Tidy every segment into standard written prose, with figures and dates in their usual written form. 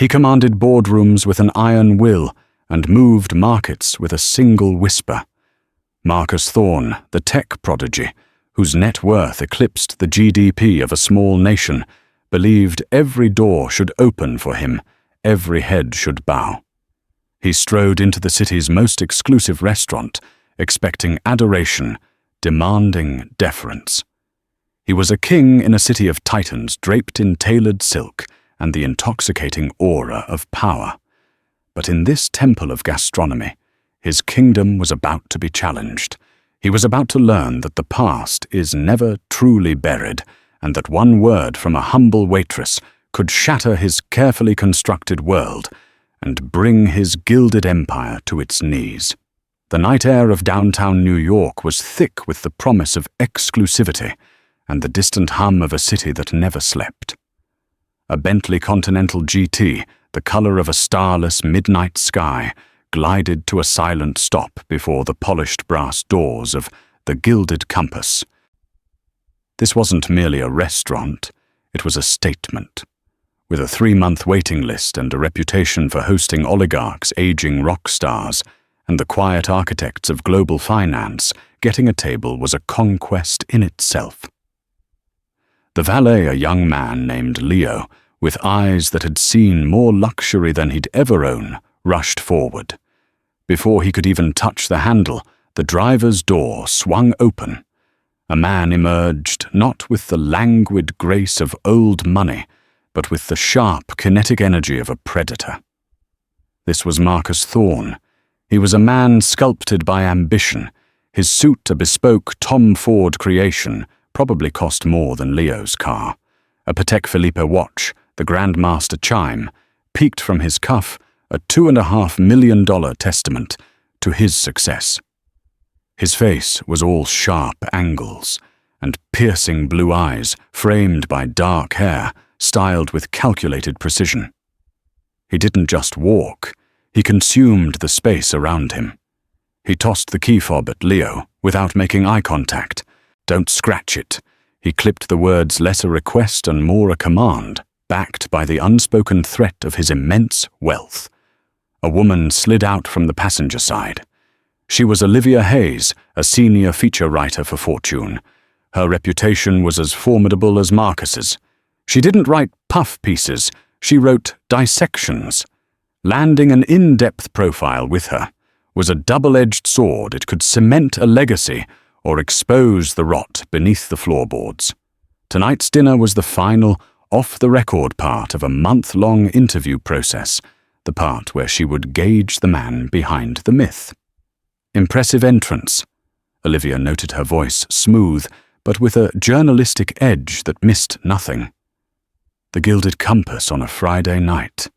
He commanded boardrooms with an iron will and moved markets with a single whisper. Marcus Thorne, the tech prodigy, whose net worth eclipsed the GDP of a small nation, believed every door should open for him, every head should bow. He strode into the city's most exclusive restaurant, expecting adoration, demanding deference. He was a king in a city of titans draped in tailored silk and the intoxicating aura of power. But in this temple of gastronomy, his kingdom was about to be challenged. He was about to learn that the past is never truly buried, and that one word from a humble waitress could shatter his carefully constructed world and bring his gilded empire to its knees. The night air of downtown New York was thick with the promise of exclusivity and the distant hum of a city that never slept. A Bentley Continental GT, the color of a starless midnight sky, glided to a silent stop before the polished brass doors of the Gilded Compass. This wasn't merely a restaurant, it was a statement. With a 3-month waiting list and a reputation for hosting oligarchs, aging rock stars, and the quiet architects of global finance, getting a table was a conquest in itself. The valet, a young man named Leo, with eyes that had seen more luxury than he'd ever owned, rushed forward. Before he could even touch the handle, the driver's door swung open. A man emerged, not with the languid grace of old money, but with the sharp, kinetic energy of a predator. This was Marcus Thorne. He was a man sculpted by ambition. His suit, a bespoke Tom Ford creation, probably cost more than Leo's car. A Patek Philippe watch, the Grandmaster chime, peeked from his cuff, a $2.5 million testament to his success. His face was all sharp angles, and piercing blue eyes, framed by dark hair, styled with calculated precision. He didn't just walk, he consumed the space around him. He tossed the key fob at Leo, without making eye contact. "Don't scratch it." He clipped the words less a request and more a command, backed by the unspoken threat of his immense wealth. A woman slid out from the passenger side. She was Olivia Hayes, a senior feature writer for Fortune. Her reputation was as formidable as Marcus's. She didn't write puff pieces, she wrote dissections. Landing an in-depth profile with her was a double-edged sword. It could cement a legacy or expose the rot beneath the floorboards. Tonight's dinner was the final, off-the-record part of a month-long interview process, the part where she would gauge the man behind the myth. Impressive entrance. Olivia noted her voice smooth, but with a journalistic edge that missed nothing. The Gilded Compass on a Friday night.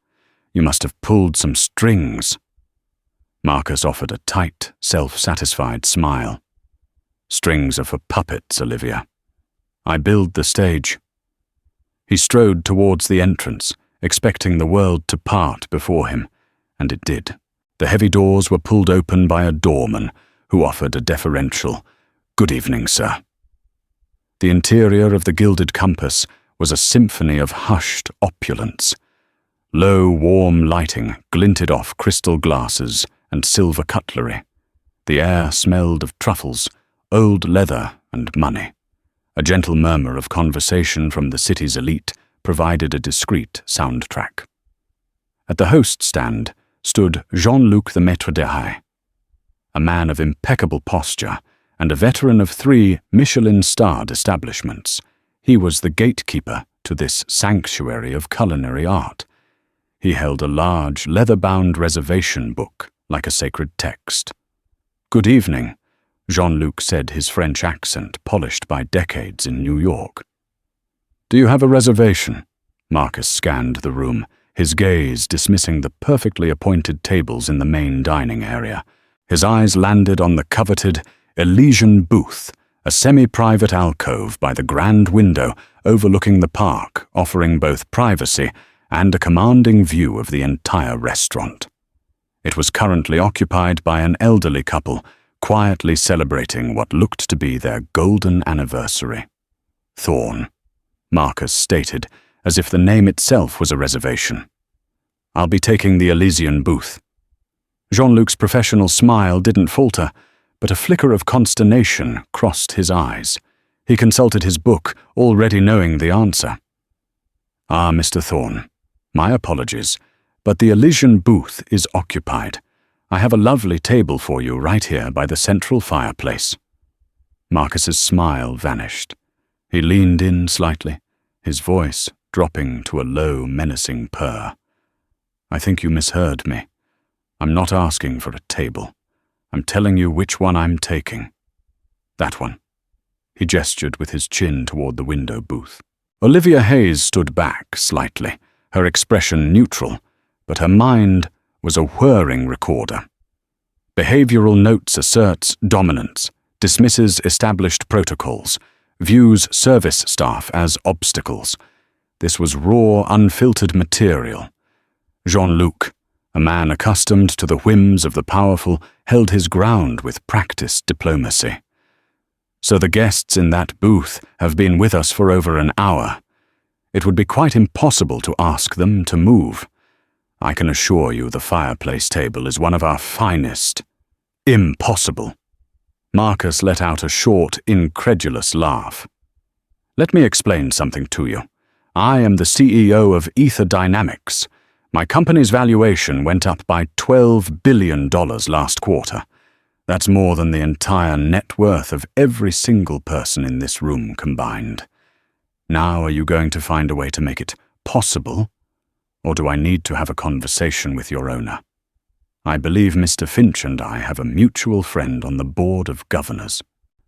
You must have pulled some strings. Marcus offered a tight, self-satisfied smile. Strings are for puppets, Olivia. I build the stage. He strode towards the entrance, expecting the world to part before him, and it did. The heavy doors were pulled open by a doorman, who offered a deferential, "Good evening, sir." The interior of the Gilded Compass was a symphony of hushed opulence. Low, warm lighting glinted off crystal glasses and silver cutlery. The air smelled of truffles, old leather, and money. A gentle murmur of conversation from the city's elite provided a discreet soundtrack. At the host stand stood Jean-Luc the Maître d'Hôtel, a man of impeccable posture and a veteran of 3 Michelin-starred establishments. He was the gatekeeper to this sanctuary of culinary art. He held a large, leather-bound reservation book, like a sacred text. "Good evening," Jean-Luc said, his French accent polished by decades in New York. "Do you have a reservation?" Marcus scanned the room, his gaze dismissing the perfectly appointed tables in the main dining area. His eyes landed on the coveted Elysian booth, a semi-private alcove by the grand window overlooking the park, offering both privacy and a commanding view of the entire restaurant. It was currently occupied by an elderly couple, quietly celebrating what looked to be their golden anniversary. "Thorne," Marcus stated, as if the name itself was a reservation. I'll be taking the Elysian booth." Jean-Luc's professional smile didn't falter, but a flicker of consternation crossed his eyes. He consulted his book, already knowing the answer. "Ah, Mr. Thorne, my apologies, but the Elysian booth is occupied. I have a lovely table for you right here by the central fireplace." Marcus's smile vanished. He leaned in slightly, his voice dropping to a low, menacing purr. "I think you misheard me. I'm not asking for a table. I'm telling you which one I'm taking. That one." He gestured with his chin toward the window booth. Olivia Hayes stood back slightly, her expression neutral, but her mind was a whirring recorder. Behavioral notes asserts dominance, dismisses established protocols, views service staff as obstacles. This was raw, unfiltered material. Jean-Luc, a man accustomed to the whims of the powerful, held his ground with practiced diplomacy. "So the guests in that booth have been with us for over an hour. It would be quite impossible to ask them to move. I can assure you the fireplace table is one of our finest." "Impossible." Marcus let out a short, incredulous laugh. "Let me explain something to you. I am the CEO of Ether Dynamics. My company's valuation went up by $12 billion last quarter. That's more than the entire net worth of every single person in this room combined. Now are you going to find a way to make it possible? Or do I need to have a conversation with your owner? I believe Mr. Finch and I have a mutual friend on the board of governors."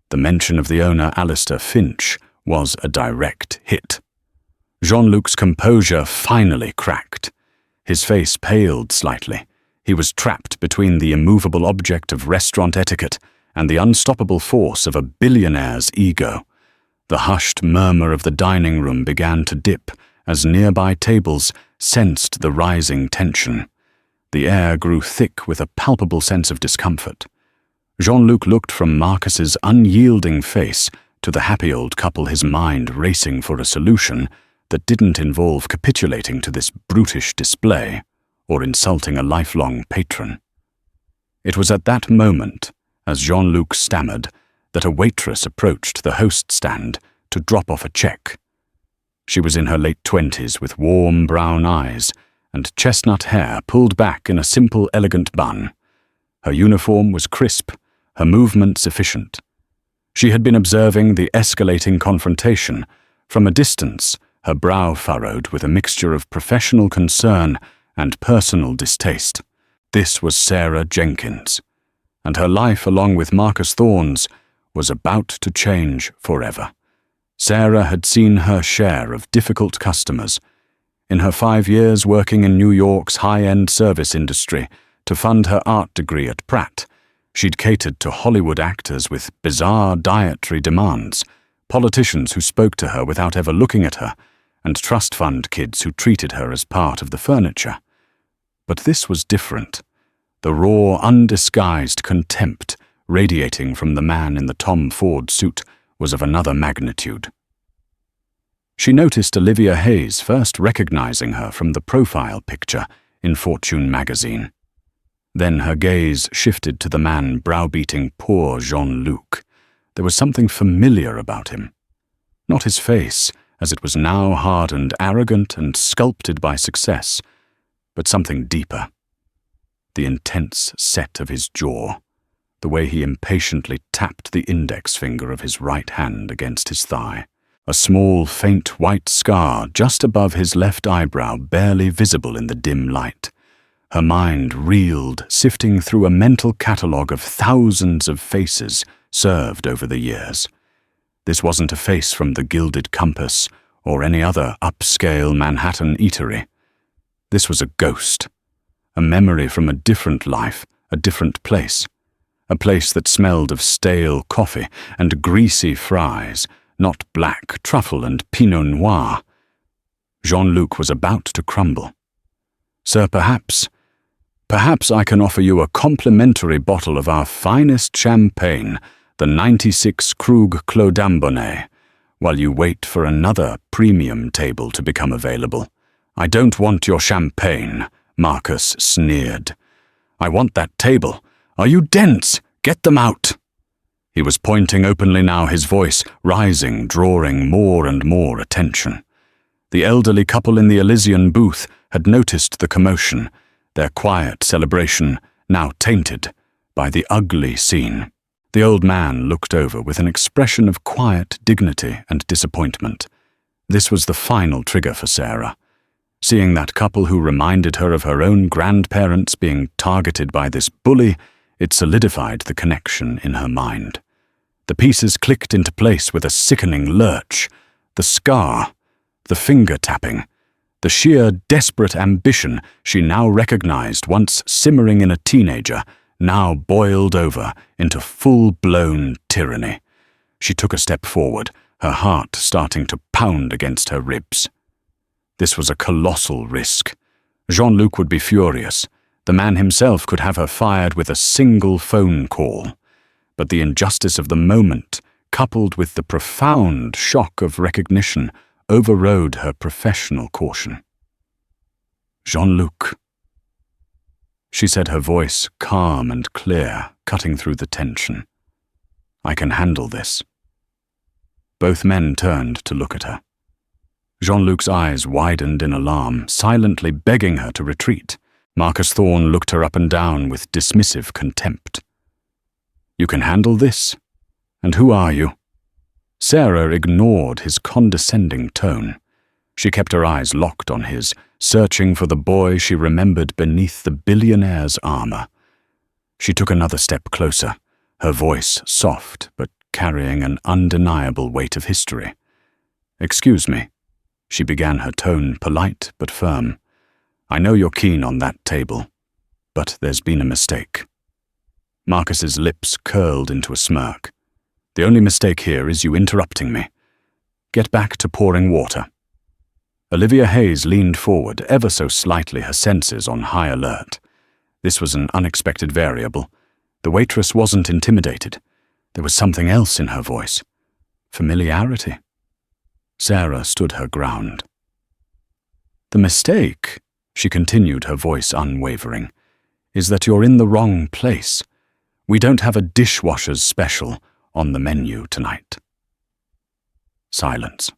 The mention of the owner, Alistair Finch, was a direct hit. Jean-Luc's composure finally cracked. His face paled slightly. He was trapped between the immovable object of restaurant etiquette and the unstoppable force of a billionaire's ego. The hushed murmur of the dining room began to dip as nearby tables sensed the rising tension. The air grew thick with a palpable sense of discomfort. Jean-Luc looked from Marcus's unyielding face to the happy old couple, his mind racing for a solution that didn't involve capitulating to this brutish display or insulting a lifelong patron. It was at that moment, as Jean-Luc stammered, that a waitress approached the host stand to drop off a check. She was in her late 20s with warm brown eyes and chestnut hair pulled back in a simple, elegant bun. Her uniform was crisp, her movements efficient. She had been observing the escalating confrontation. From a distance, her brow furrowed with a mixture of professional concern and personal distaste. This was Sarah Jenkins, and her life, along with Marcus Thorne's, was about to change forever. Sarah had seen her share of difficult customers. In her 5 years working in New York's high-end service industry to fund her art degree at Pratt, she'd catered to Hollywood actors with bizarre dietary demands, politicians who spoke to her without ever looking at her, and trust fund kids who treated her as part of the furniture. But this was different. The raw, undisguised contempt radiating from the man in the Tom Ford suit was of another magnitude. She noticed Olivia Hayes first recognizing her from the profile picture in Fortune magazine. Then her gaze shifted to the man browbeating poor Jean-Luc. There was something familiar about him. Not his face, as it was now hardened, arrogant, and sculpted by success, but something deeper. The intense set of his jaw, the way he impatiently tapped the index finger of his right hand against his thigh. A small, faint white scar just above his left eyebrow, barely visible in the dim light. Her mind reeled, sifting through a mental catalogue of thousands of faces served over the years. This wasn't a face from the Gilded Compass or any other upscale Manhattan eatery. This was a ghost, a memory from a different life, a different place. A place that smelled of stale coffee and greasy fries, not black truffle and Pinot Noir. Jean-Luc was about to crumble. "Sir, perhaps I can offer you a complimentary bottle of our finest champagne, the 96 Krug Clos d'Ambonnet, while you wait for another premium table to become available. I don't want your champagne," Marcus sneered. "I want that table. Are you dense? Get them out." He was pointing openly now, his voice rising, drawing more and more attention. The elderly couple in the Elysian booth had noticed the commotion, their quiet celebration now tainted by the ugly scene. The old man looked over with an expression of quiet dignity and disappointment. This was the final trigger for Sarah. Seeing that couple who reminded her of her own grandparents being targeted by this bully, it solidified the connection in her mind. The pieces clicked into place with a sickening lurch. The scar, the finger-tapping, the sheer desperate ambition she now recognized once simmering in a teenager, now boiled over into full-blown tyranny. She took a step forward, her heart starting to pound against her ribs. This was a colossal risk. Jean-Luc would be furious. The man himself could have her fired with a single phone call. But the injustice of the moment, coupled with the profound shock of recognition, overrode her professional caution. "Jean-Luc," she said, her voice calm and clear, cutting through the tension. "I can handle this." Both men turned to look at her. Jean-Luc's eyes widened in alarm, silently begging her to retreat. Marcus Thorne looked her up and down with dismissive contempt. "You can handle this? And who are you?" Sarah ignored his condescending tone. She kept her eyes locked on his, searching for the boy she remembered beneath the billionaire's armor. She took another step closer, her voice soft but carrying an undeniable weight of history. "Excuse me," she began, her tone polite but firm. "I know you're keen on that table, but there's been a mistake." Marcus's lips curled into a smirk. "The only mistake here is you interrupting me. Get back to pouring water." Olivia Hayes leaned forward, ever so slightly, her senses on high alert. This was an unexpected variable. The waitress wasn't intimidated. There was something else in her voice. Familiarity. Sarah stood her ground. "The mistake," she continued, her voice unwavering, "is that you're in the wrong place. We don't have a dishwasher's special on the menu tonight." Silence.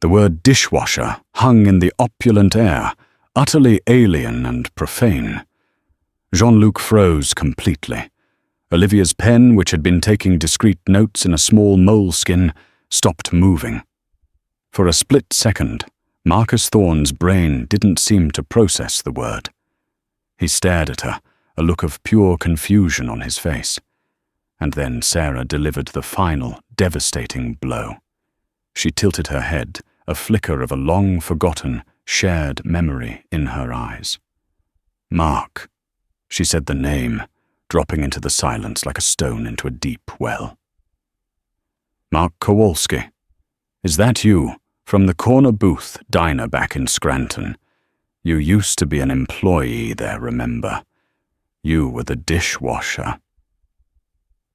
The word dishwasher hung in the opulent air, utterly alien and profane. Jean-Luc froze completely. Olivia's pen, which had been taking discreet notes in a small moleskin, stopped moving. For a split second, Marcus Thorne's brain didn't seem to process the word. He stared at her, a look of pure confusion on his face. And then Sarah delivered the final, devastating blow. She tilted her head, a flicker of a long-forgotten, shared memory in her eyes. "Mark," she said the name, dropping into the silence like a stone into a deep well. "Mark Kowalski. Is that you, from the corner booth diner back in Scranton? You used to be an employee there, remember? You were the dishwasher."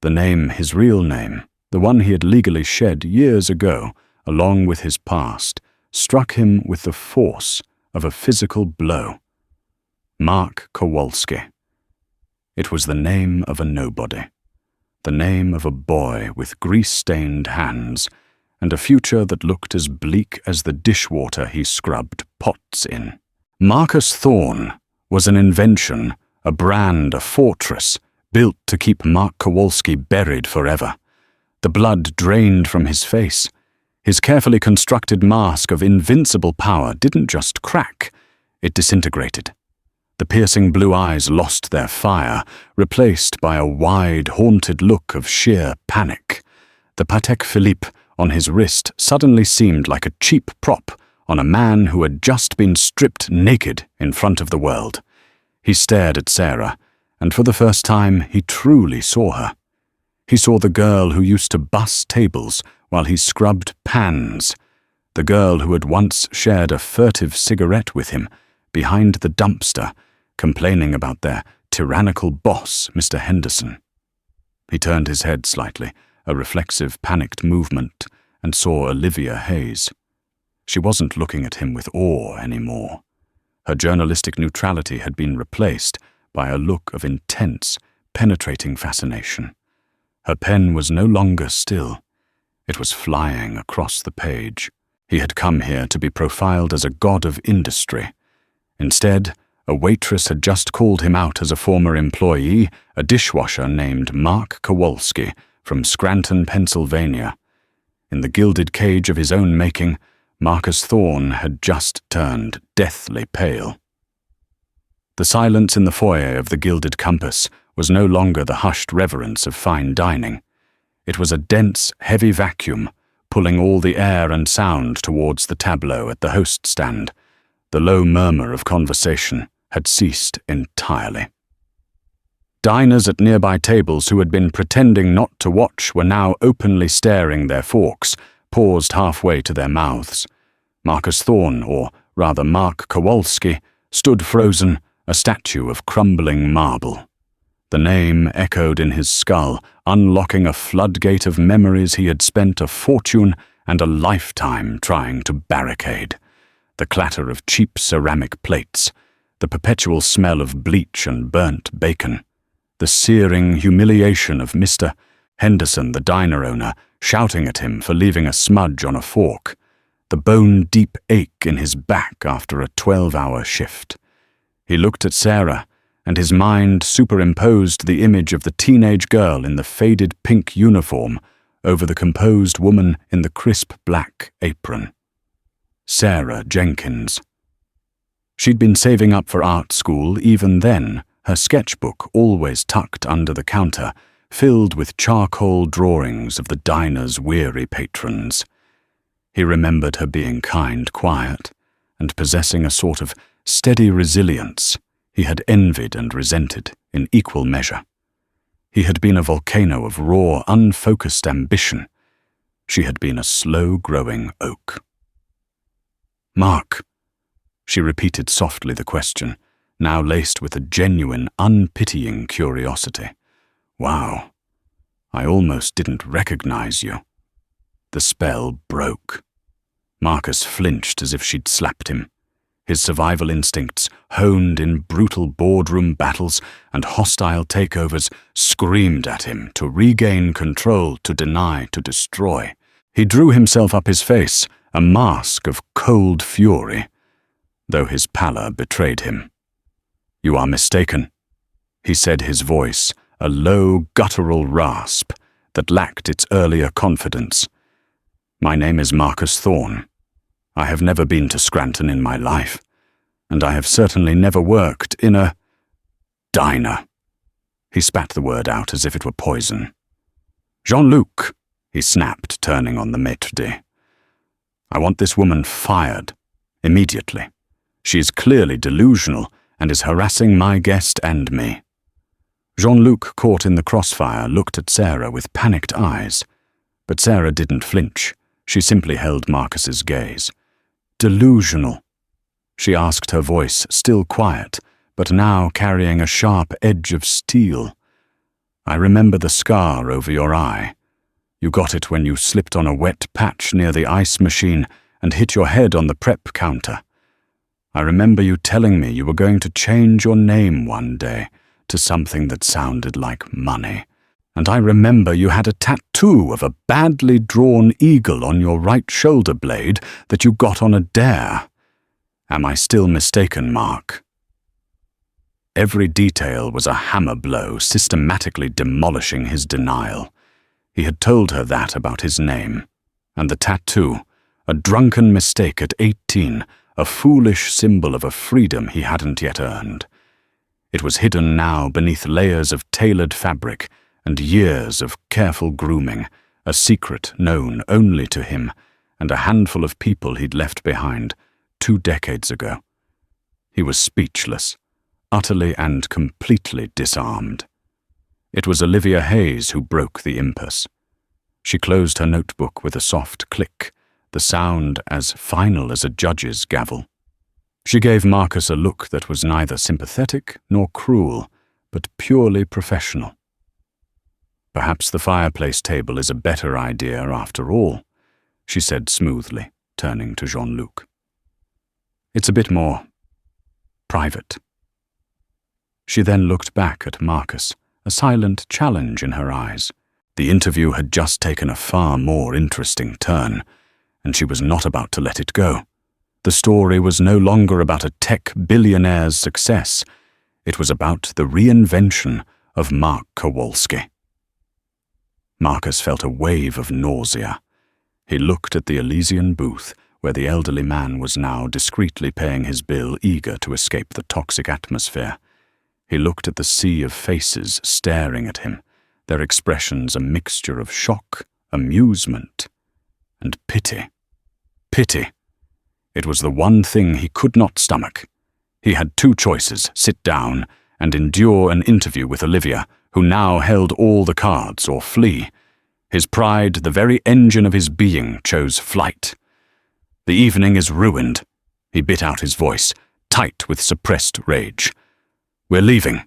The name, his real name, the one he had legally shed years ago, along with his past, struck him with the force of a physical blow. Mark Kowalski. It was the name of a nobody, the name of a boy with grease-stained hands, and a future that looked as bleak as the dishwater he scrubbed pots in. Marcus Thorne was an invention, a brand, a fortress, built to keep Mark Kowalski buried forever. The blood drained from his face. His carefully constructed mask of invincible power didn't just crack, it disintegrated. The piercing blue eyes lost their fire, replaced by a wide, haunted look of sheer panic. The Patek Philippe on his wrist suddenly seemed like a cheap prop on a man who had just been stripped naked in front of the world. He stared at Sarah, and for the first time he truly saw her. He saw the girl who used to bus tables while he scrubbed pans, the girl who had once shared a furtive cigarette with him behind the dumpster, complaining about their tyrannical boss, Mr. Henderson. He turned his head slightly, a reflexive, panicked movement, and saw Olivia Hayes. She wasn't looking at him with awe anymore. Her journalistic neutrality had been replaced by a look of intense, penetrating fascination. Her pen was no longer still. It was flying across the page. He had come here to be profiled as a god of industry. Instead, a waitress had just called him out as a former employee, a dishwasher named Mark Kowalski from Scranton, Pennsylvania. In the gilded cage of his own making, Marcus Thorne had just turned deathly pale. The silence in the foyer of the Gilded Compass was no longer the hushed reverence of fine dining. It was a dense, heavy vacuum, pulling all the air and sound towards the tableau at the host stand. The low murmur of conversation had ceased entirely. Diners at nearby tables who had been pretending not to watch were now openly staring their forks, paused halfway to their mouths. Marcus Thorne, or rather Mark Kowalski, stood frozen, a statue of crumbling marble. The name echoed in his skull, unlocking a floodgate of memories he had spent a fortune and a lifetime trying to barricade. The clatter of cheap ceramic plates, the perpetual smell of bleach and burnt bacon, the searing humiliation of Mr. Henderson, the diner owner, shouting at him for leaving a smudge on a fork, the bone-deep ache in his back after a 12-hour shift. He looked at Sarah, and his mind superimposed the image of the teenage girl in the faded pink uniform over the composed woman in the crisp black apron. Sarah Jenkins. She'd been saving up for art school even then, her sketchbook always tucked under the counter, filled with charcoal drawings of the diner's weary patrons. He remembered her being kind, quiet, and possessing a sort of steady resilience he had envied and resented in equal measure. He had been a volcano of raw, unfocused ambition. She had been a slow-growing oak. "Mark," she repeated softly the question, now laced with a genuine, unpitying curiosity. "Wow, I almost didn't recognize you." The spell broke. Marcus flinched as if she'd slapped him. His survival instincts, honed in brutal boardroom battles and hostile takeovers, screamed at him to regain control, to deny, to destroy. He drew himself up his face, a mask of cold fury, though his pallor betrayed him. "You are mistaken," he said, his voice a low, guttural rasp that lacked its earlier confidence. "My name is Marcus Thorne. I have never been to Scranton in my life, and I have certainly never worked in a diner." He spat the word out as if it were poison. "Jean-Luc," he snapped, turning on the maitre d'. "I want this woman fired, immediately. She is clearly delusional and is harassing my guest and me." Jean-Luc, caught in the crossfire, looked at Sarah with panicked eyes, but Sarah didn't flinch. She simply held Marcus's gaze. "Delusional?" she asked, her voice still quiet, but now carrying a sharp edge of steel. "I remember the scar over your eye. You got it when you slipped on a wet patch near the ice machine and hit your head on the prep counter. I remember you telling me you were going to change your name one day to something that sounded like money. And I remember you had a tattoo of a badly drawn eagle on your right shoulder blade that you got on a dare. Am I still mistaken, Mark?" Every detail was a hammer blow, systematically demolishing his denial. He had told her that about his name. And the tattoo, a drunken mistake at 18, a foolish symbol of a freedom he hadn't yet earned. It was hidden now beneath layers of tailored fabric and years of careful grooming, a secret known only to him and a handful of people he'd left behind 2 decades ago. He was speechless, utterly and completely disarmed. It was Olivia Hayes who broke the impasse. She closed her notebook with a soft click, the sound as final as a judge's gavel. She gave Marcus a look that was neither sympathetic nor cruel, but purely professional. "Perhaps the fireplace table is a better idea after all," she said smoothly, turning to Jean-Luc. "It's a bit more private. She then looked back at Marcus, a silent challenge in her eyes. The interview had just taken a far more interesting turn, and she was not about to let it go. The story was no longer about a tech billionaire's success. It was about the reinvention of Mark Kowalski. Marcus felt a wave of nausea. He looked at the Elysian booth, where the elderly man was now discreetly paying his bill, eager to escape the toxic atmosphere. He looked at the sea of faces staring at him, their expressions a mixture of shock, amusement, and pity. Pity. It was the one thing he could not stomach. He had two choices: sit down and endure an interview with Olivia, who now held all the cards, or flee. His pride, the very engine of his being, chose flight. The evening is ruined. He bit out his voice, tight with suppressed rage. We're leaving.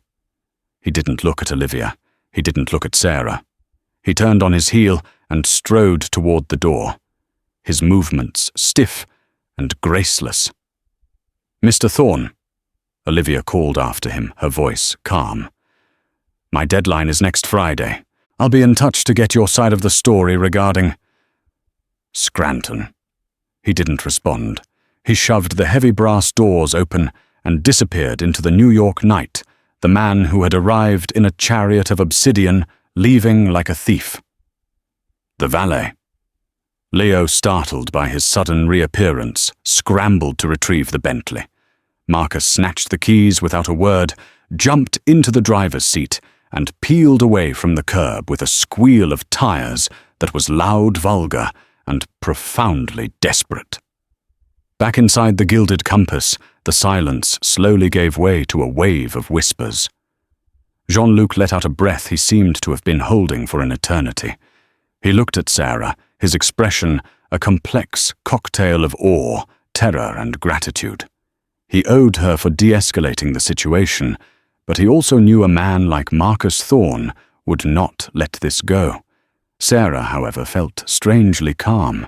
He didn't look at Olivia. He didn't look at Sarah. He turned on his heel and strode toward the door, his movements stiff and graceless. Mr. Thorne, Olivia called after him, her voice calm. My deadline is next Friday. I'll be in touch to get your side of the story regarding Scranton. He didn't respond. He shoved the heavy brass doors open and disappeared into the New York night, the man who had arrived in a chariot of obsidian, leaving like a thief. The valet. Leo, startled by his sudden reappearance, scrambled to retrieve the Bentley. Marcus snatched the keys without a word, jumped into the driver's seat, and peeled away from the curb with a squeal of tires that was loud, vulgar, and profoundly desperate. Back inside the gilded compass, the silence slowly gave way to a wave of whispers. Jean-Luc let out a breath he seemed to have been holding for an eternity. He looked at Sarah, his expression a complex cocktail of awe, terror, and gratitude. He owed her for de-escalating the situation, but he also knew a man like Marcus Thorne would not let this go. Sarah, however, felt strangely calm.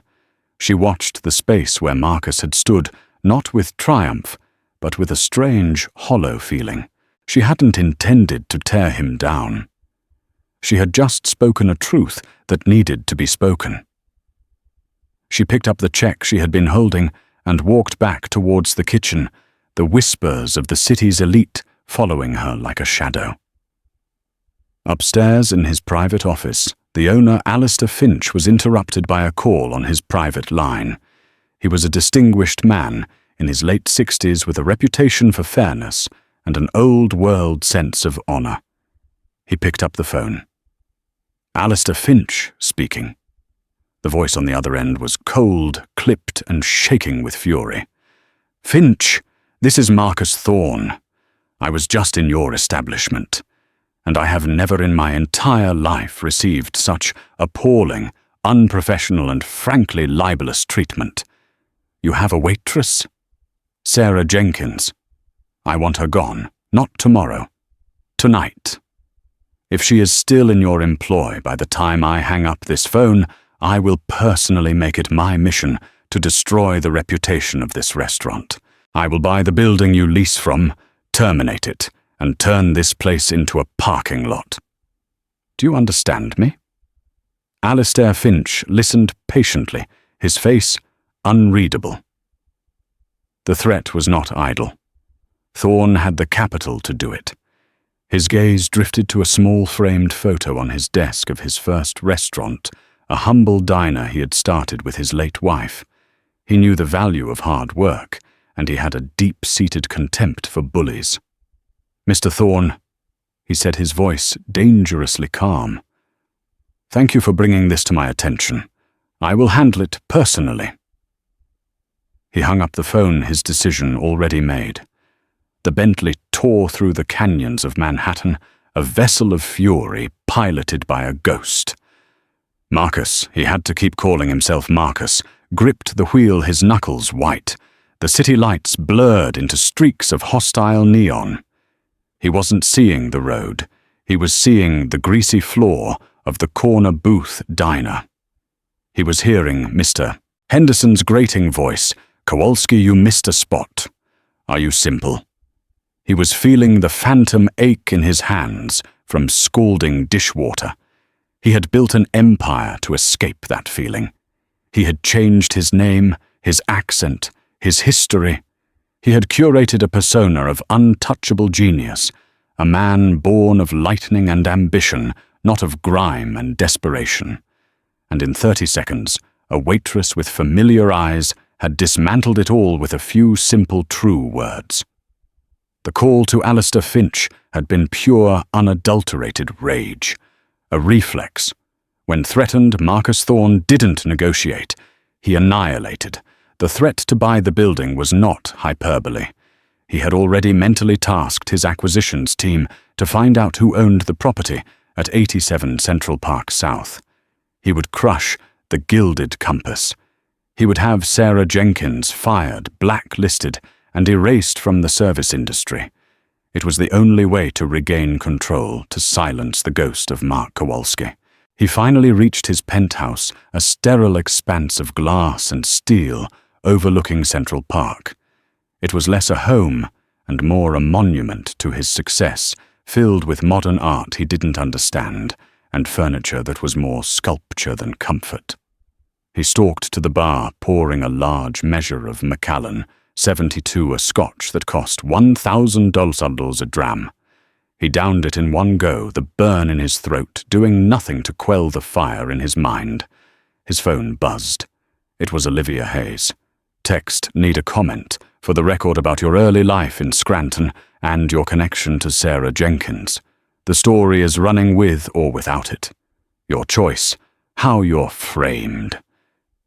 She watched the space where Marcus had stood, not with triumph, but with a strange, hollow feeling. She hadn't intended to tear him down. She had just spoken a truth that needed to be spoken. She picked up the check she had been holding and walked back towards the kitchen, the whispers of the city's elite following her like a shadow. Upstairs in his private office, the owner, Alistair Finch, was interrupted by a call on his private line. He was a distinguished man, in his late 60s, with a reputation for fairness and an old-world sense of honor. He picked up the phone. Alistair Finch speaking. The voice on the other end was cold, clipped, and shaking with fury. Finch, this is Marcus Thorne. I was just in your establishment, and I have never in my entire life received such appalling, unprofessional, and frankly libelous treatment. You have a waitress? Sarah Jenkins. I want her gone, not tomorrow. Tonight. If she is still in your employ by the time I hang up this phone, I will personally make it my mission to destroy the reputation of this restaurant. I will buy the building you lease from, terminate it, and turn this place into a parking lot. Do you understand me? Alistair Finch listened patiently, his face unreadable. The threat was not idle. Thorne had the capital to do it. His gaze drifted to a small framed photo on his desk of his first restaurant, a humble diner he had started with his late wife. He knew the value of hard work, and he had a deep-seated contempt for bullies. Mr. Thorne, he said, his voice dangerously calm. Thank you for bringing this to my attention. I will handle it personally. He hung up the phone, his decision already made. The Bentley tore through the canyons of Manhattan, a vessel of fury piloted by a ghost. Marcus, he had to keep calling himself Marcus, gripped the wheel, his knuckles white. The city lights blurred into streaks of hostile neon. He wasn't seeing the road. He was seeing the greasy floor of the corner booth diner. He was hearing Mr. Henderson's grating voice, Kowalski, you missed a spot. Are you simple? He was feeling the phantom ache in his hands from scalding dishwater. He had built an empire to escape that feeling. He had changed his name, his accent, his history. He had curated a persona of untouchable genius, a man born of lightning and ambition, not of grime and desperation. And in 30 seconds, a waitress with familiar eyes had dismantled it all with a few simple true words. The call to Alistair Finch had been pure, unadulterated rage, a reflex. When threatened, Marcus Thorne didn't negotiate. He annihilated. The threat to buy the building was not hyperbole. He had already mentally tasked his acquisitions team to find out who owned the property at 87 Central Park South. He would crush the Gilded Compass. He would have Sarah Jenkins fired, blacklisted, and erased from the service industry. It was the only way to regain control, to silence the ghost of Mark Kowalski. He finally reached his penthouse, a sterile expanse of glass and steel overlooking Central Park. It was less a home and more a monument to his success, filled with modern art he didn't understand and furniture that was more sculpture than comfort. He stalked to the bar, pouring a large measure of Macallan, 72 a Scotch that cost $1,000 a dram. He downed it in one go, the burn in his throat doing nothing to quell the fire in his mind. His phone buzzed. It was Olivia Hayes. Text, need a comment, for the record about your early life in Scranton and your connection to Sarah Jenkins. The story is running with or without it. Your choice, how you're framed.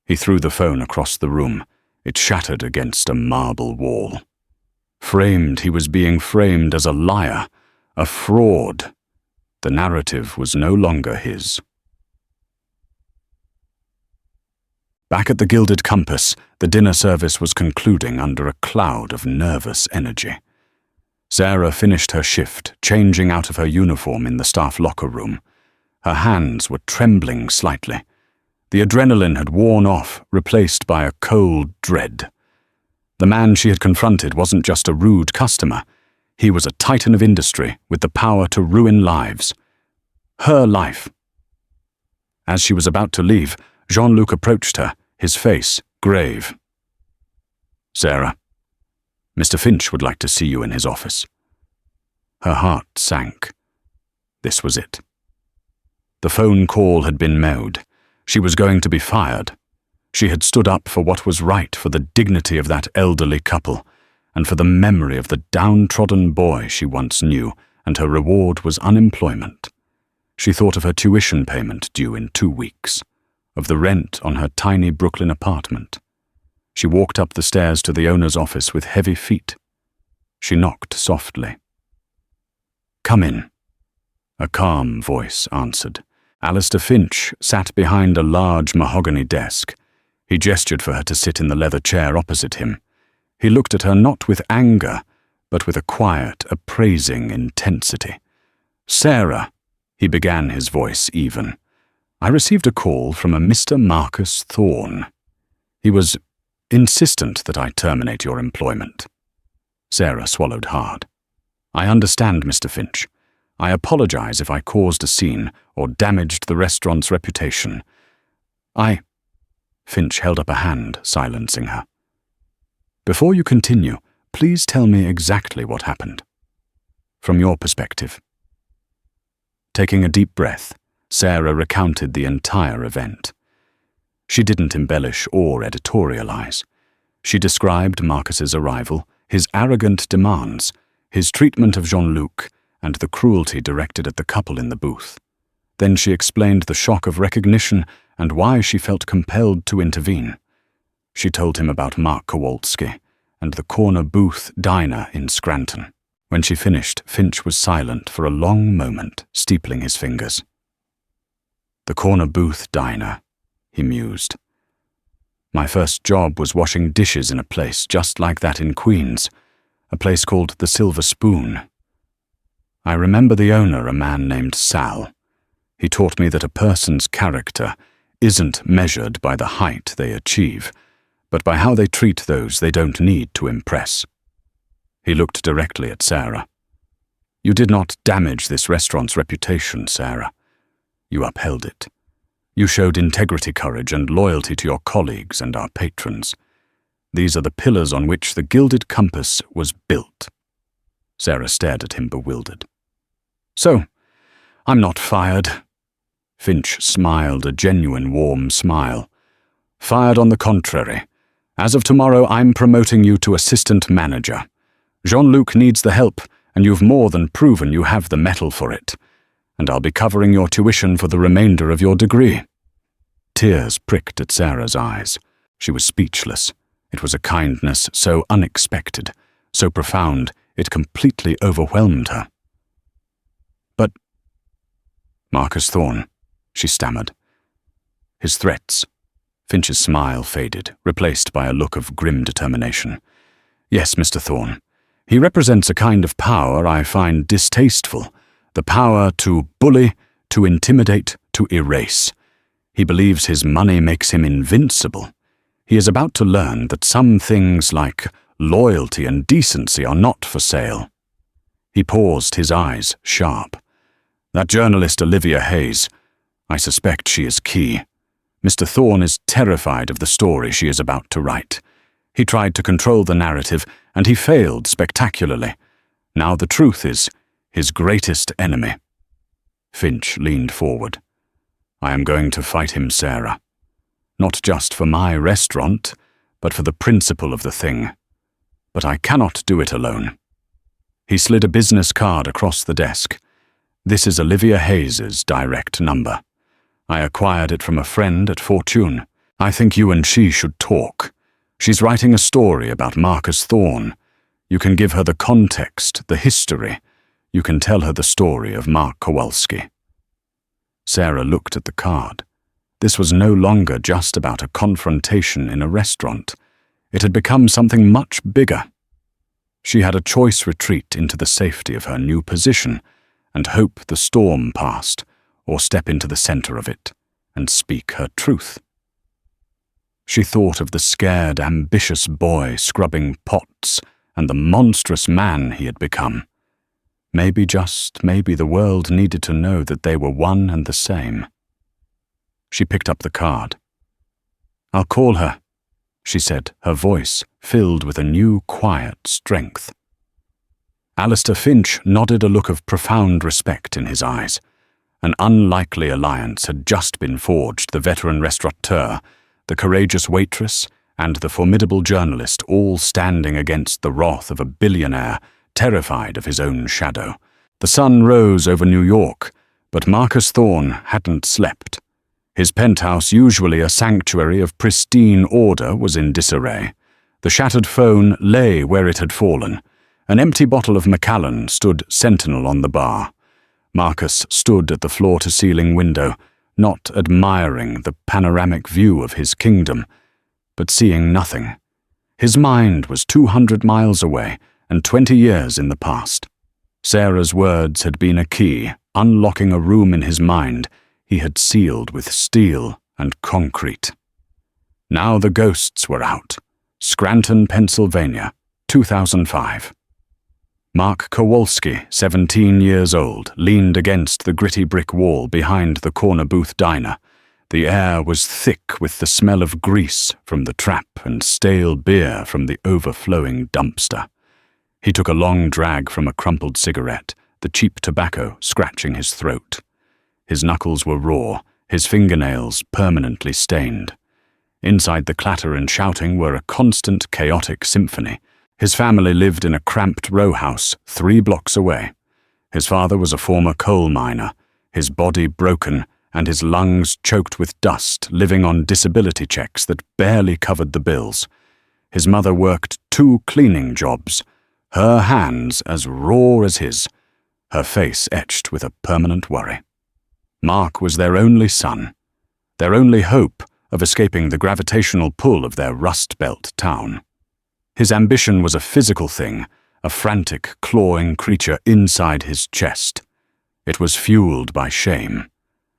He threw the phone across the room. It shattered against a marble wall. Framed, he was being framed as a liar, a fraud. The narrative was no longer his. Back at the Gilded Compass, the dinner service was concluding under a cloud of nervous energy. Sarah finished her shift, changing out of her uniform in the staff locker room. Her hands were trembling slightly. The adrenaline had worn off, replaced by a cold dread. The man she had confronted wasn't just a rude customer. He was a titan of industry with the power to ruin lives. Her life. As she was about to leave, Jean-Luc approached her, his face grave. "Sarah, Mr. Finch would like to see you in his office." Her heart sank. This was it. The phone call had been made. She was going to be fired. She had stood up for what was right, for the dignity of that elderly couple, and for the memory of the downtrodden boy she once knew, and her reward was unemployment. She thought of her tuition payment due in 2 weeks, of the rent on her tiny Brooklyn apartment. She walked up the stairs to the owner's office with heavy feet. She knocked softly. "Come in." A calm voice answered. Alistair Finch sat behind a large mahogany desk. He gestured for her to sit in the leather chair opposite him. He looked at her not with anger, but with a quiet, appraising intensity. "Sarah," he began, his voice even, "I received a call from a Mr. Marcus Thorne. He was insistent that I terminate your employment." Sarah swallowed hard. "I understand, Mr. Finch. I apologize if I caused a scene or damaged the restaurant's reputation. Finch held up a hand, silencing her. "Before you continue, please tell me exactly what happened. From your perspective." Taking a deep breath, Sarah recounted the entire event. She didn't embellish or editorialize. She described Marcus's arrival, his arrogant demands, his treatment of Jean-Luc, and the cruelty directed at the couple in the booth. Then she explained the shock of recognition and why she felt compelled to intervene. She told him about Mark Kowalski and the corner booth diner in Scranton. When she finished, Finch was silent for a long moment, steepling his fingers. "The corner booth diner," he mused. "My first job was washing dishes in a place just like that in Queens, a place called the Silver Spoon. I remember the owner, a man named Sal. He taught me that a person's character isn't measured by the height they achieve, but by how they treat those they don't need to impress." He looked directly at Sarah. You did not damage this restaurant's reputation, Sarah. You upheld it. You showed integrity, courage, and loyalty to your colleagues and our patrons. These are the pillars on which the Gilded Compass was built. Sarah stared at him bewildered. So, I'm not fired. Finch smiled a genuine warm smile. Fired on the contrary. As of tomorrow, I'm promoting you to assistant manager. Jean-Luc needs the help, and you've more than proven you have the mettle for it. And I'll be covering your tuition for the remainder of your degree. Tears pricked at Sarah's eyes. She was speechless. It was a kindness so unexpected, so profound, it completely overwhelmed her. But Marcus Thorne, she stammered. His threats. Finch's smile faded, replaced by a look of grim determination. Yes, Mr. Thorne. He represents a kind of power I find distasteful, the power to bully, to intimidate, to erase. He believes his money makes him invincible. He is about to learn that some things like loyalty and decency are not for sale. He paused, his eyes sharp. That journalist Olivia Hayes, I suspect she is key. Mr. Thorne is terrified of the story she is about to write. He tried to control the narrative, and he failed spectacularly. Now the truth is his greatest enemy. Finch leaned forward. I am going to fight him, Sarah. Not just for my restaurant, but for the principle of the thing. But I cannot do it alone. He slid a business card across the desk. This is Olivia Hayes's direct number. I acquired it from a friend at Fortune. I think you and she should talk. She's writing a story about Marcus Thorne. You can give her the context, the history. You can tell her the story of Mark Kowalski. Sarah looked at the card. This was no longer just about a confrontation in a restaurant. It had become something much bigger. She had a choice retreat into the safety of her new position and hope the storm passed, or step into the center of it and speak her truth. She thought of the scared, ambitious boy scrubbing pots and the monstrous man he had become. Maybe, just maybe, the world needed to know that they were one and the same. She picked up the card. I'll call her, she said, her voice filled with a new, quiet strength. Alistair Finch nodded, a look of profound respect in his eyes. An unlikely alliance had just been forged, the veteran restaurateur, the courageous waitress, and the formidable journalist, all standing against the wrath of a billionaire, terrified of his own shadow. The sun rose over New York, but Marcus Thorne hadn't slept. His penthouse, usually a sanctuary of pristine order, was in disarray. The shattered phone lay where it had fallen. An empty bottle of Macallan stood sentinel on the bar. Marcus stood at the floor-to-ceiling window, not admiring the panoramic view of his kingdom, but seeing nothing. His mind was 200 miles away and 20 years in the past. Sarah's words had been a key, unlocking a room in his mind he had sealed with steel and concrete. Now the ghosts were out. Scranton, Pennsylvania, 2005. Mark Kowalski, 17 years old, leaned against the gritty brick wall behind the corner booth diner. The air was thick with the smell of grease from the trap and stale beer from the overflowing dumpster. He took a long drag from a crumpled cigarette, the cheap tobacco scratching his throat. His knuckles were raw, his fingernails permanently stained. Inside the clatter and shouting were a constant, chaotic symphony. His family lived in a cramped row house 3 blocks away. His father was a former coal miner, his body broken and his lungs choked with dust, living on disability checks that barely covered the bills. His mother worked 2 cleaning jobs, her hands as raw as his, her face etched with a permanent worry. Mark was their only son, their only hope of escaping the gravitational pull of their Rust Belt town. His ambition was a physical thing, a frantic, clawing creature inside his chest. It was fueled by shame.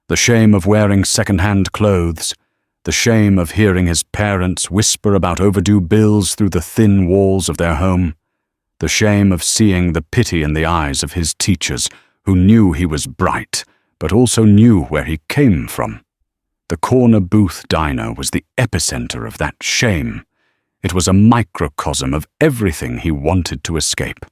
The shame of wearing second-hand clothes, the shame of hearing his parents whisper about overdue bills through the thin walls of their home, the shame of seeing the pity in the eyes of his teachers who knew he was bright, but also knew where he came from. The corner booth diner was the epicenter of that shame. It was a microcosm of everything he wanted to escape.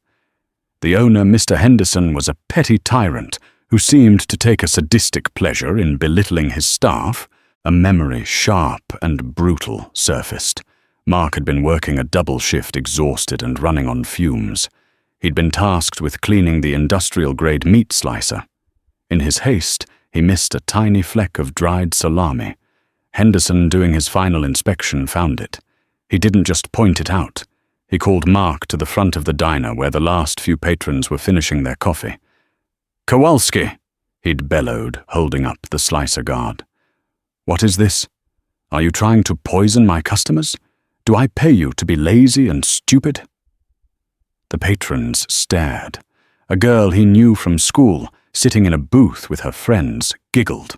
The owner, Mr. Henderson, was a petty tyrant who seemed to take a sadistic pleasure in belittling his staff. A memory sharp and brutal surfaced. Mark had been working a double shift, exhausted and running on fumes. He'd been tasked with cleaning the industrial-grade meat slicer. In his haste, he missed a tiny fleck of dried salami. Henderson, doing his final inspection, found it. He didn't just point it out. He called Mark to the front of the diner where the last few patrons were finishing their coffee. "Kowalski!" he'd bellowed, holding up the slicer guard. "What is this? Are you trying to poison my customers? Do I pay you to be lazy and stupid?" The patrons stared. A girl he knew from school, sitting in a booth with her friends, giggled.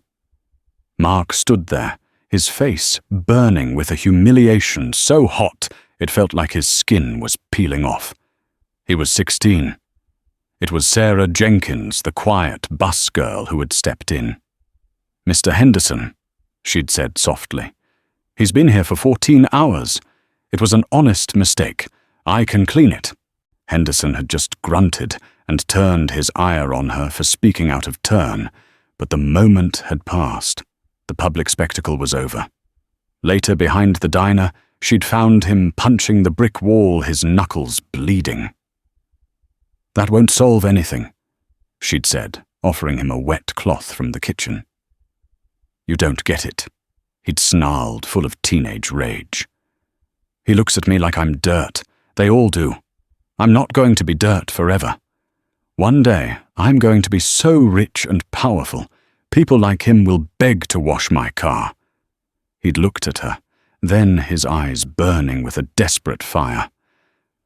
Mark stood there, his face burning with a humiliation so hot it felt like his skin was peeling off. He was 16. It was Sarah Jenkins, the quiet bus girl who had stepped in. "Mr. Henderson," she'd said softly. "He's been here for 14 hours. It was an honest mistake. I can clean it." Henderson had just grunted and turned his ire on her for speaking out of turn, but the moment had passed. The public spectacle was over. Later, behind the diner, she'd found him punching the brick wall, his knuckles bleeding. "That won't solve anything," she'd said, offering him a wet cloth from the kitchen. "You don't get it," he'd snarled, full of teenage rage. "He looks at me like I'm dirt. They all do. I'm not going to be dirt forever. One day, I'm going to be so rich and powerful, people like him will beg to wash my car." He'd looked at her, then his eyes burning with a desperate fire.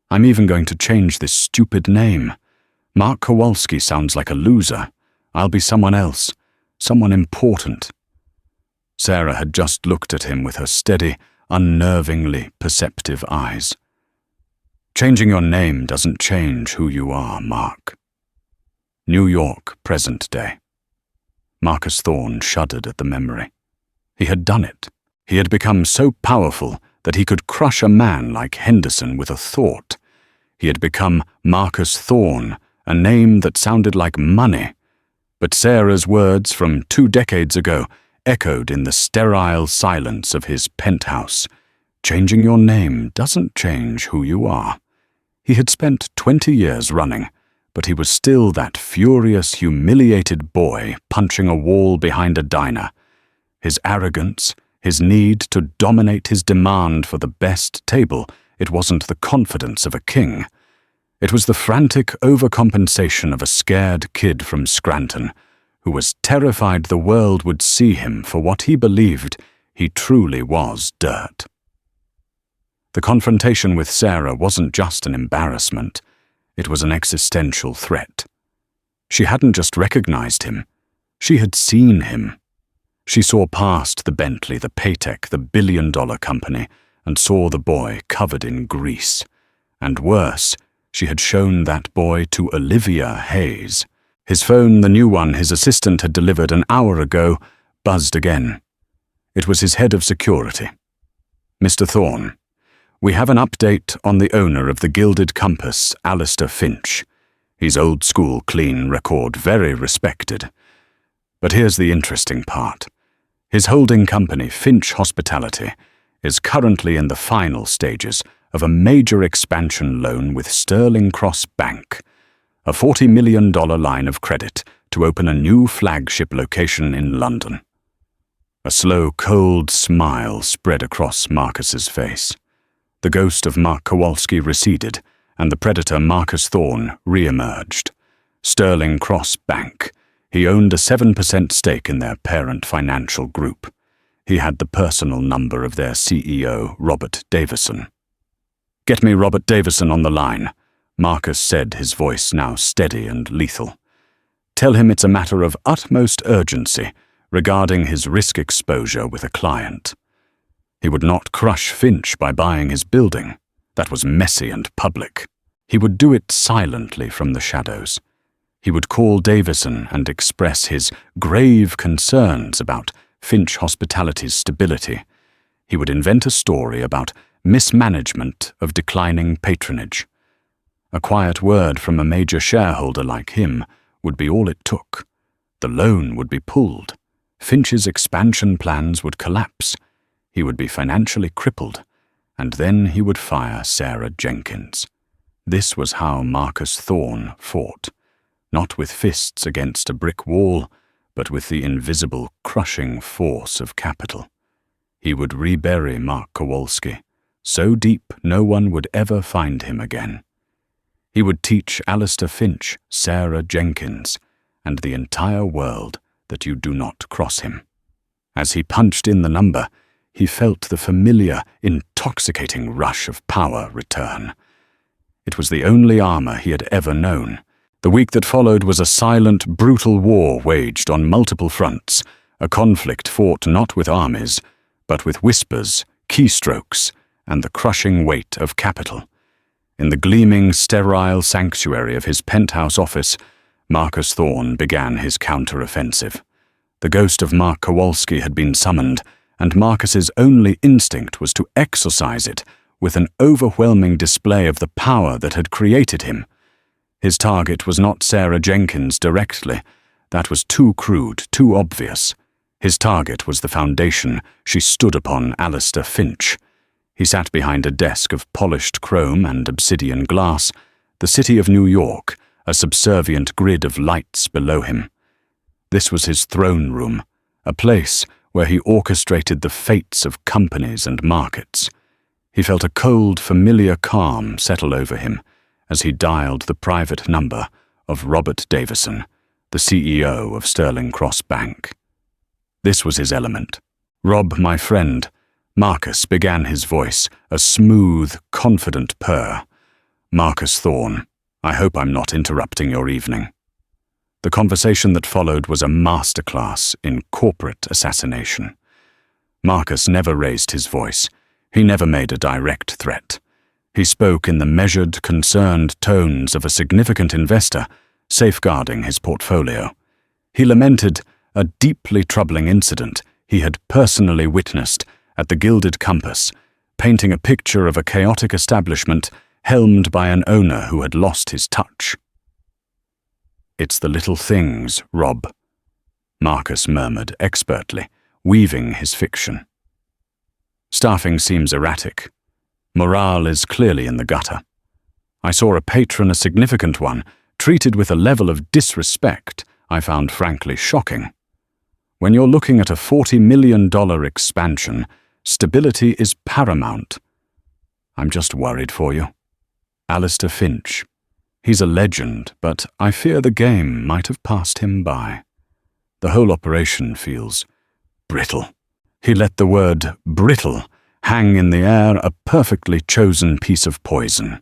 "I'm even going to change this stupid name. Mark Kowalski sounds like a loser. I'll be someone else, someone important." Sarah had just looked at him with her steady, unnervingly perceptive eyes. "Changing your name doesn't change who you are, Mark." New York, present day. Marcus Thorne shuddered at the memory. He had done it. He had become so powerful that he could crush a man like Henderson with a thought. He had become Marcus Thorne, a name that sounded like money. But Sarah's words from 2 decades ago echoed in the sterile silence of his penthouse. Changing your name doesn't change who you are. He had spent 20 years running, but he was still that furious, humiliated boy punching a wall behind a diner. His arrogance, his need to dominate, his demand for the best table, it wasn't the confidence of a king. It was the frantic overcompensation of a scared kid from Scranton, who was terrified the world would see him for what he believed he truly was dirt. The confrontation with Sarah wasn't just an embarrassment, it was an existential threat. She hadn't just recognized him, she had seen him. She saw past the Bentley, the Paytech, the billion-dollar company, and saw the boy covered in grease. And worse, she had shown that boy to Olivia Hayes. His phone, the new one his assistant had delivered an hour ago, buzzed again. It was his head of security. "Mr. Thorne, we have an update on the owner of the Gilded Compass, Alistair Finch. He's old school, clean record, very respected. But here's the interesting part. His holding company, Finch Hospitality, is currently in the final stages of a major expansion loan with Sterling Cross Bank, a $40 million line of credit to open a new flagship location in London." A slow, cold smile spread across Marcus's face. The ghost of Mark Kowalski receded, and the predator Marcus Thorne re-emerged. Sterling Cross Bank. He owned a 7% stake in their parent financial group. He had the personal number of their CEO, Robert Davison. "Get me Robert Davison on the line," Marcus said, his voice now steady and lethal. "Tell him it's a matter of utmost urgency regarding his risk exposure with a client. He would not crush Finch by buying his building. That was messy and public. He would do it silently from the shadows. He would call Davison and express his grave concerns about Finch Hospitality's stability. He would invent a story about mismanagement of declining patronage. A quiet word from a major shareholder like him would be all it took. The loan would be pulled. Finch's expansion plans would collapse. He would be financially crippled. And then he would fire Sarah Jenkins. This was how Marcus Thorne fought. Not with fists against a brick wall, but with the invisible, crushing force of capital. He would rebury Mark Kowalski, so deep no one would ever find him again. He would teach Alistair Finch, Sarah Jenkins, and the entire world that you do not cross him. As he punched in the number, he felt the familiar, intoxicating rush of power return. It was the only armor he had ever known. The week that followed was a silent, brutal war waged on multiple fronts, a conflict fought not with armies, but with whispers, keystrokes, and the crushing weight of capital. In the gleaming, sterile sanctuary of his penthouse office, Marcus Thorne began his counter-offensive. The ghost of Mark Kowalski had been summoned, and Marcus's only instinct was to exorcise it with an overwhelming display of the power that had created him. His target was not Sarah Jenkins directly. That was too crude, too obvious. His target was the foundation she stood upon, Alistair Finch. He sat behind a desk of polished chrome and obsidian glass, the city of New York, a subservient grid of lights below him. This was his throne room, a place where he orchestrated the fates of companies and markets. He felt a cold, familiar calm settle over him as he dialed the private number of Robert Davison, the CEO of Sterling Cross Bank. This was his element. "Rob, my friend," Marcus began his voice, a smooth, confident purr. "Marcus Thorne, I hope I'm not interrupting your evening." The conversation that followed was a masterclass in corporate assassination. Marcus never raised his voice. He never made a direct threat. He spoke in the measured, concerned tones of a significant investor, safeguarding his portfolio. He lamented a deeply troubling incident he had personally witnessed at the Gilded Compass, painting a picture of a chaotic establishment helmed by an owner who had lost his touch. "It's the little things, Rob," Marcus murmured expertly, weaving his fiction. "Staffing seems erratic. Morale is clearly in the gutter. I saw a patron, a significant one, treated with a level of disrespect I found frankly shocking. When you're looking at a $40 million expansion, stability is paramount. I'm just worried for you. Alistair Finch. He's a legend, but I fear the game might have passed him by. The whole operation feels brittle." He let the word brittle hang in the air, a perfectly chosen piece of poison.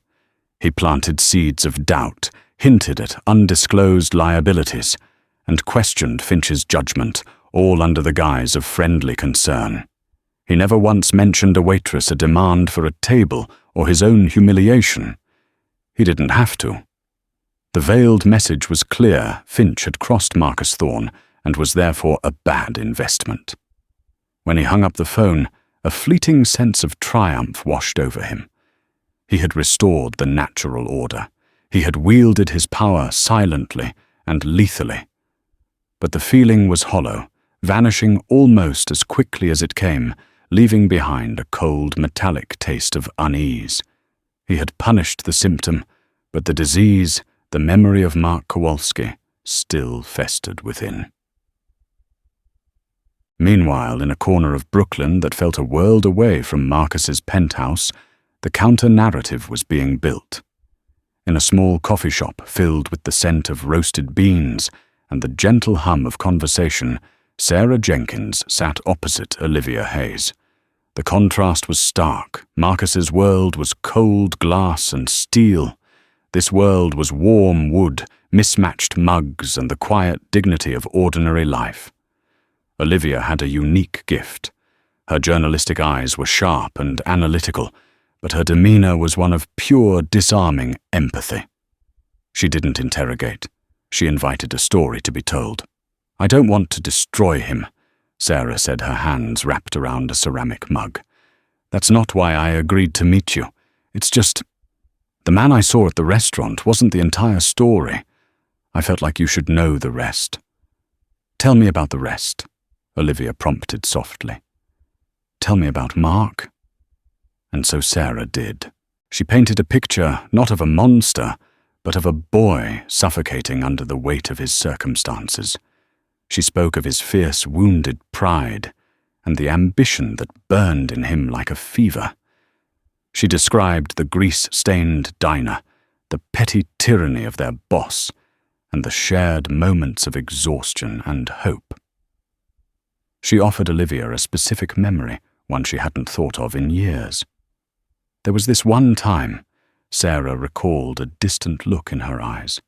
He planted seeds of doubt, hinted at undisclosed liabilities, and questioned Finch's judgment, all under the guise of friendly concern. He never once mentioned a waitress, a demand for a table, or his own humiliation. He didn't have to. The veiled message was clear: Finch had crossed Marcus Thorne and was therefore a bad investment. When he hung up the phone, a fleeting sense of triumph washed over him. He had restored the natural order. He had wielded his power silently and lethally. But the feeling was hollow, vanishing almost as quickly as it came, leaving behind a cold, metallic taste of unease. He had punished the symptom, but the disease, the memory of Mark Kowalski, still festered within. Meanwhile, in a corner of Brooklyn that felt a world away from Marcus's penthouse, the counter-narrative was being built. In a small coffee shop filled with the scent of roasted beans and the gentle hum of conversation, Sarah Jenkins sat opposite Olivia Hayes. The contrast was stark. Marcus's world was cold glass and steel. This world was warm wood, mismatched mugs, and the quiet dignity of ordinary life. Olivia had a unique gift. Her journalistic eyes were sharp and analytical, but her demeanor was one of pure, disarming empathy. She didn't interrogate. She invited a story to be told. "I don't want to destroy him," Sarah said, her hands wrapped around a ceramic mug. "That's not why I agreed to meet you. It's just, the man I saw at the restaurant wasn't the entire story. I felt like you should know the rest." "Tell me about the rest," Olivia prompted softly. "Tell me about Mark." And so Sarah did. She painted a picture not of a monster, but of a boy suffocating under the weight of his circumstances. She spoke of his fierce, wounded pride and the ambition that burned in him like a fever. She described the grease-stained diner, the petty tyranny of their boss, and the shared moments of exhaustion and hope. She offered Olivia a specific memory, one she hadn't thought of in years. There was this one time, Sarah recalled a distant look in her eyes.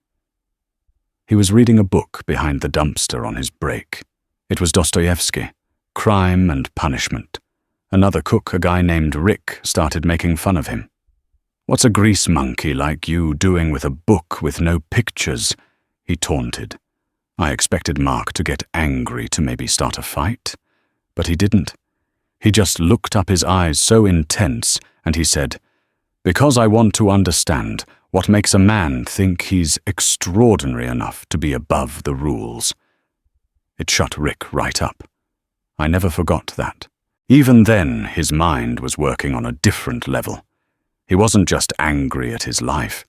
He was reading a book behind the dumpster on his break. It was Dostoevsky, Crime and Punishment. Another cook, a guy named Rick, started making fun of him. "What's a grease monkey like you doing with a book with no pictures?" he taunted. I expected Mark to get angry, to maybe start a fight, but he didn't. He just looked up, his eyes so intense, and he said, "Because I want to understand what makes a man think he's extraordinary enough to be above the rules." It shut Rick right up. I never forgot that. Even then, his mind was working on a different level. He wasn't just angry at his life.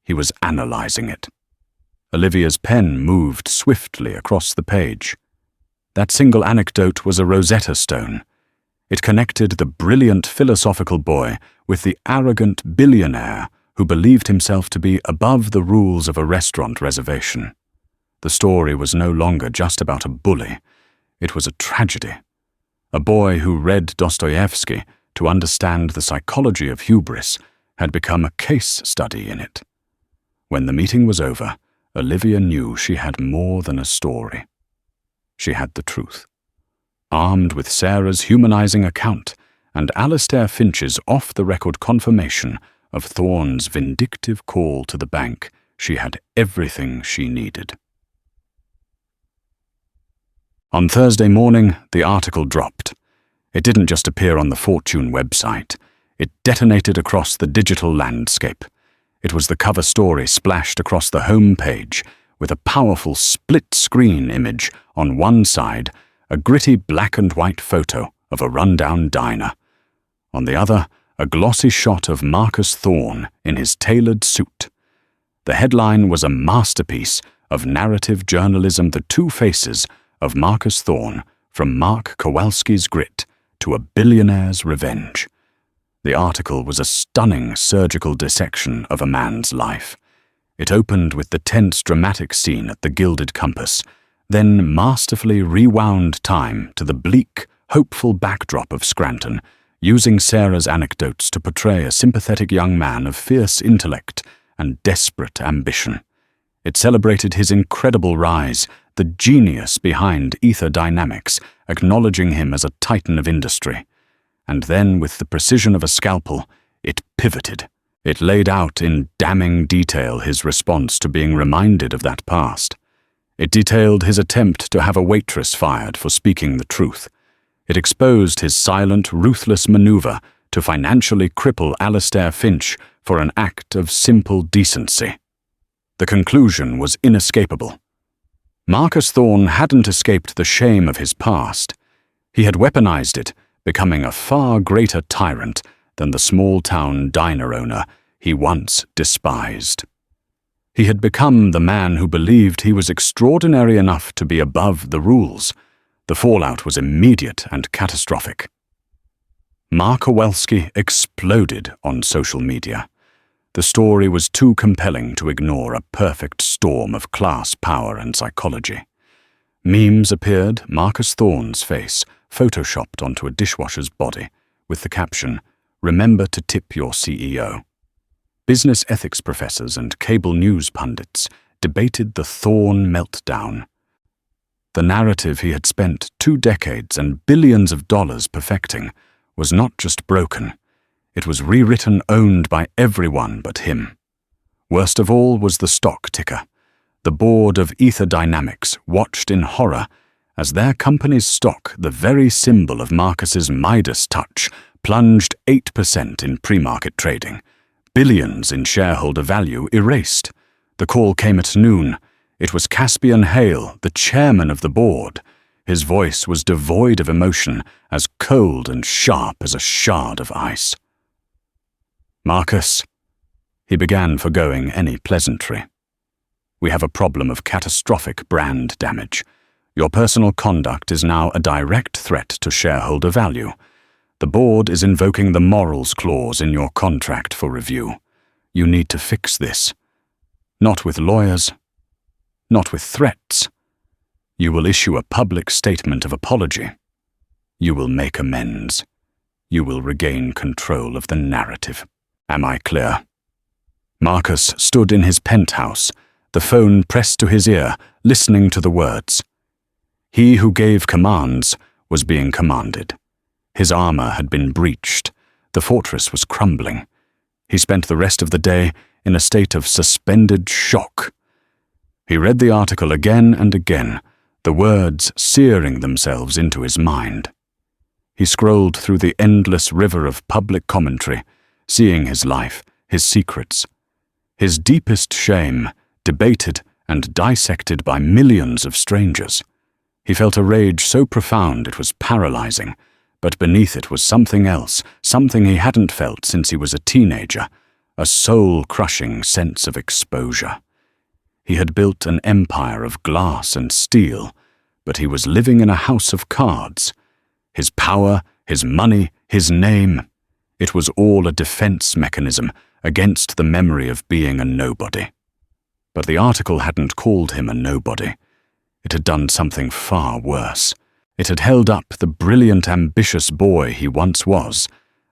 He was analyzing it. Olivia's pen moved swiftly across the page. That single anecdote was a Rosetta Stone. It connected the brilliant philosophical boy with the arrogant billionaire who believed himself to be above the rules of a restaurant reservation. The story was no longer just about a bully. It was a tragedy. A boy who read Dostoevsky to understand the psychology of hubris had become a case study in it. When the meeting was over, Olivia knew she had more than a story. She had the truth. Armed with Sarah's humanizing account and Alastair Finch's off-the-record confirmation of Thorne's vindictive call to the bank, she had everything she needed. On Thursday morning, the article dropped. It didn't just appear on the Fortune website. It detonated across the digital landscape. It was the cover story splashed across the home page, with a powerful split-screen image on one side, a gritty black-and-white photo of a rundown diner. On the other, a glossy shot of Marcus Thorne in his tailored suit. The headline was a masterpiece of narrative journalism, the two faces of Marcus Thorne, from Mark Kowalski's grit to a billionaire's revenge. The article was a stunning surgical dissection of a man's life. It opened with the tense, dramatic scene at the Gilded Compass, then masterfully rewound time to the bleak, hopeful backdrop of Scranton, using Sarah's anecdotes to portray a sympathetic young man of fierce intellect and desperate ambition. It celebrated his incredible rise, the genius behind Ether Dynamics, acknowledging him as a titan of industry. And then, with the precision of a scalpel, it pivoted. It laid out in damning detail his response to being reminded of that past. It detailed his attempt to have a waitress fired for speaking the truth. It exposed his silent, ruthless maneuver to financially cripple Alastair Finch for an act of simple decency. The conclusion was inescapable. Marcus Thorne hadn't escaped the shame of his past. He had weaponized it, becoming a far greater tyrant than the small-town diner owner he once despised. He had become the man who believed he was extraordinary enough to be above the rules. The fallout was immediate and catastrophic. Mark Kowalski exploded on social media. The story was too compelling to ignore a perfect storm of class, power, and psychology. Memes appeared, Marcus Thorne's face photoshopped onto a dishwasher's body, with the caption, "Remember to tip your CEO." Business ethics professors and cable news pundits debated the Thorne meltdown. The narrative he had spent 2 decades and billions of dollars perfecting was not just broken, It was rewritten, owned by everyone but him. Worst of all was the stock ticker. The board of Ether Dynamics watched in horror as their company's stock, the very symbol of Marcus's Midas touch, plunged 8% in pre-market trading. Billions in shareholder value erased. The call came at noon. It was Caspian Hale, the chairman of the board. His voice was devoid of emotion, as cold and sharp as a shard of ice. "Marcus," he began, forgoing any pleasantry. "We have a problem of catastrophic brand damage. Your personal conduct is now a direct threat to shareholder value. The board is invoking the morals clause in your contract for review. You need to fix this. Not with lawyers, not with threats. You will issue a public statement of apology. You will make amends. You will regain control of the narrative. Am I clear?" Marcus stood in his penthouse, the phone pressed to his ear, listening to the words. He who gave commands was being commanded. His armor had been breached. The fortress was crumbling. He spent the rest of the day in a state of suspended shock. He read the article again and again, the words searing themselves into his mind. He scrolled through the endless river of public commentary, seeing his life, his secrets, his deepest shame, debated and dissected by millions of strangers. He felt a rage so profound it was paralyzing, but beneath it was something else, something he hadn't felt since he was a teenager, a soul-crushing sense of exposure. He had built an empire of glass and steel, but he was living in a house of cards. His power, his money, his name, it was all a defense mechanism against the memory of being a nobody. But the article hadn't called him a nobody. It had done something far worse. It had held up the brilliant, ambitious boy he once was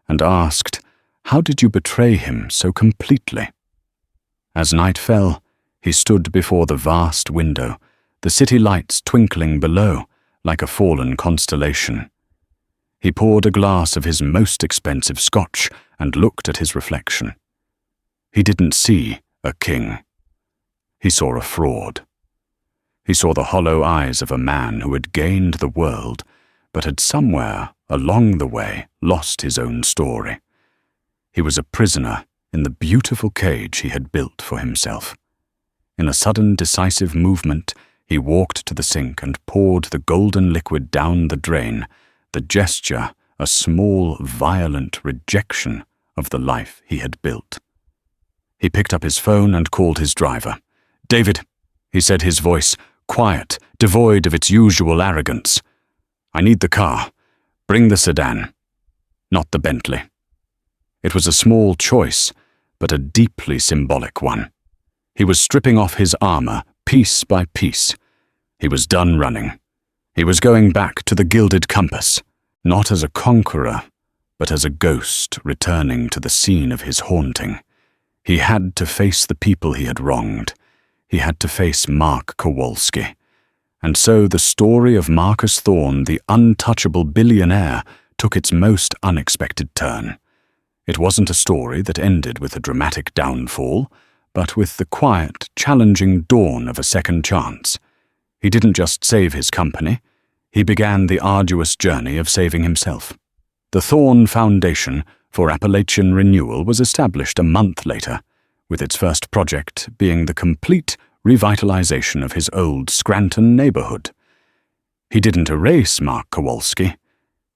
and asked, how did you betray him so completely? As night fell, he stood before the vast window, the city lights twinkling below like a fallen constellation. He poured a glass of his most expensive scotch and looked at his reflection. He didn't see a king. He saw a fraud. He saw the hollow eyes of a man who had gained the world, but had somewhere along the way lost his own story. He was a prisoner in the beautiful cage he had built for himself. In a sudden, decisive movement, he walked to the sink and poured the golden liquid down the drain, the gesture a small, violent rejection of the life he had built. He picked up his phone and called his driver. "David," he said, his voice quiet, devoid of its usual arrogance. "I need the car. Bring the sedan, not the Bentley." It was a small choice, but a deeply symbolic one. He was stripping off his armor, piece by piece. He was done running. He was going back to the Gilded Compass, not as a conqueror, but as a ghost returning to the scene of his haunting. He had to face the people he had wronged. He had to face Mark Kowalski. And so the story of Marcus Thorne, the untouchable billionaire, took its most unexpected turn. It wasn't a story that ended with a dramatic downfall, but with the quiet, challenging dawn of a second chance. He didn't just save his company, he began the arduous journey of saving himself. The Thorne Foundation for Appalachian Renewal was established a month later, with its first project being the complete revitalization of his old Scranton neighborhood. He didn't erase Mark Kowalski,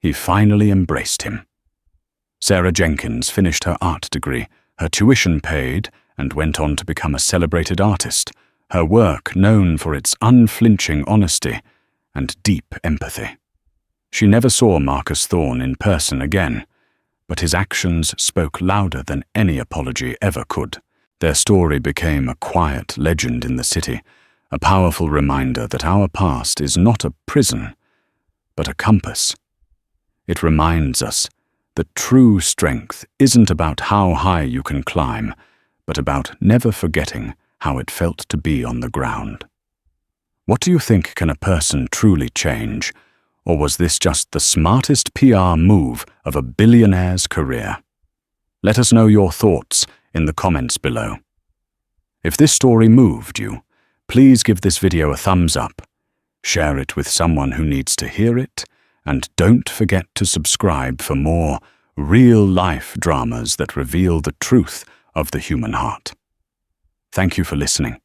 he finally embraced him. Sarah Jenkins finished her art degree, her tuition paid, and went on to become a celebrated artist, her work known for its unflinching honesty and deep empathy. She never saw Marcus Thorne in person again, but his actions spoke louder than any apology ever could. Their story became a quiet legend in the city, a powerful reminder that our past is not a prison, but a compass. It reminds us that true strength isn't about how high you can climb, but about never forgetting how it felt to be on the ground. What do you think can a person truly change, or was this just the smartest PR move of a billionaire's career? Let us know your thoughts in the comments below. If this story moved you, please give this video a thumbs up, share it with someone who needs to hear it, and don't forget to subscribe for more real-life dramas that reveal the truth of the human heart. Thank you for listening.